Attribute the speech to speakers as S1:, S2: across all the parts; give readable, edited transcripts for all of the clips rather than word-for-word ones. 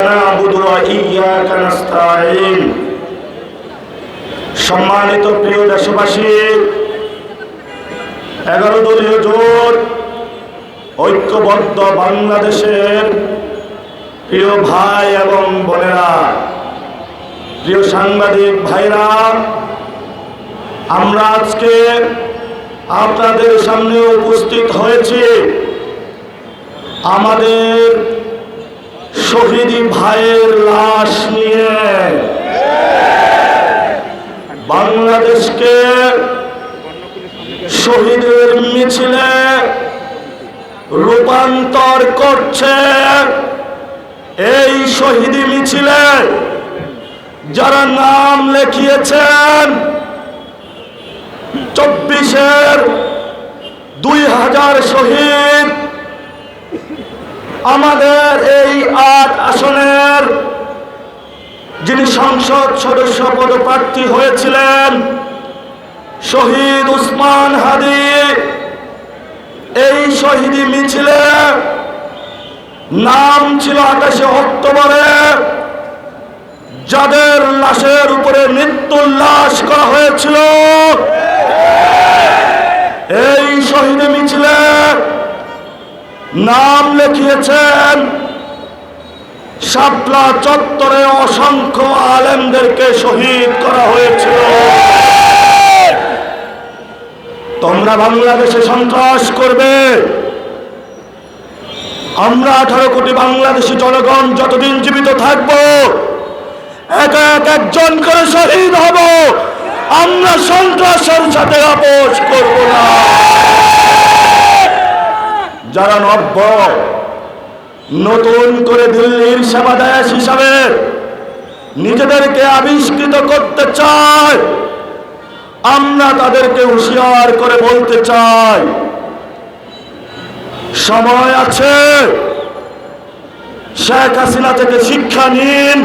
S1: না'বুদু ওয়া ইয়্যাকা নাস্তাঈন। সম্মানিত প্রিয় দেশবাসী, 11 দলীয় জোট ঐক্যবদ্ধ বাংলাদেশের প্রিয় ভাই এবং বোনেরা, প্রিয় সাংবাদিক ভাইরা, আমরা আজকে আপনাদের সামনে উপস্থিত হয়েছি আমাদের শহীদ ভাইয়ের লাশ নিয়ে। বাংলাদেশকে শহীদের মিছিলে রূপান্তর করছে এই শহীদ মিছিলে যারা নাম লিখিয়েছেন 24-এর 2000 শহীদ, আমাদের এই 8 আসনের যিনি সংসদ সদস্য পদপ্রার্থী হয়েছিলেন শহীদ উসমান হাদি, এই শহীদ মিছিলে নাম ছিল 28 অক্টোবরে যাদের লাশের উপরে মৃত্যুল্লাস করা হয়েছিল। এই শহীদ মিছিলে নাম লিখিয়েছেন শাপলা চত্বরে অসংখ্য আলেমদেরকে শহীদ করা হয়েছিল। তোমরা বাংলাদেশে সন্ত্রাস করবে, আমরা 18 কোটি বাংলাদেশি জনগণ যতদিন জীবিত থাকব একজন করে শহীদ হব, আমরা সন্ত্রাসের সাথে আপোষ করব না। যারা নতুন করে দিল্লির সেবাদাস হিসাবে নিজেদেরকে আবিষ্কৃত করতে চায়, আমরা তাদেরকে হুঁশিয়ার করে বলতে চাই, সময় আছে, শেখ হাসিনা থেকে শিক্ষা নিন।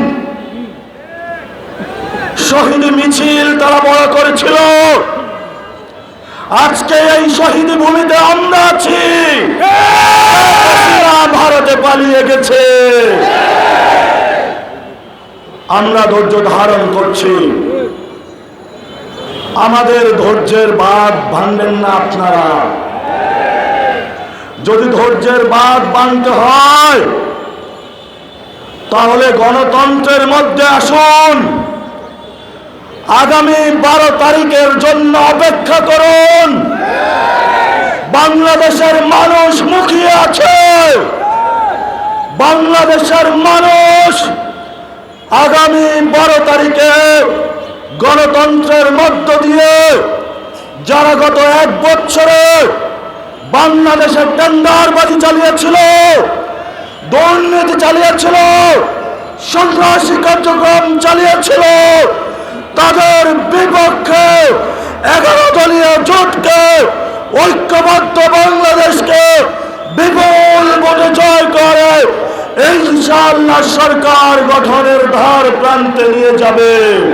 S1: শহীদ মিছিল তারা বড় করেছিল, আজকে এই শহীদ ভূমিতে আমরা আছি। ভারতে পালিয়ে গেছে, আমরা ধৈর্য ধারণ করছি। আমাদের ধৈর্যের বাঁধ ভাঙবেন না আপনারা। যদি ধৈর্যের বাঁধ ভাঙতে হয় তাহলে গণতন্ত্রের মধ্যে আসুন। আগামী 12 তারিখের জন্য অপেক্ষা করুন। বাংলাদেশের মানুষ মুখিয়ে আছে, বাংলাদেশের মানুষ আগামী 12 তারিখে গণতন্ত্রের মধ্য দিয়ে যারা গত 1 বছরে বাংলাদেশের টেন্ডারবাজি চালিয়েছিল, দুর্নীতি চালিয়েছিল, সন্ত্রাসী কার্যক্রম চালিয়েছিল, তাদের বিপক্ষে 11 দলীয় জোটকে ঐক্যবদ্ধ বাংলাদেশকে বিপুল ভোটে জয় করে ইনশাআল্লাহ সরকার গঠনের ধার প্রান্তে নিয়ে যাবে।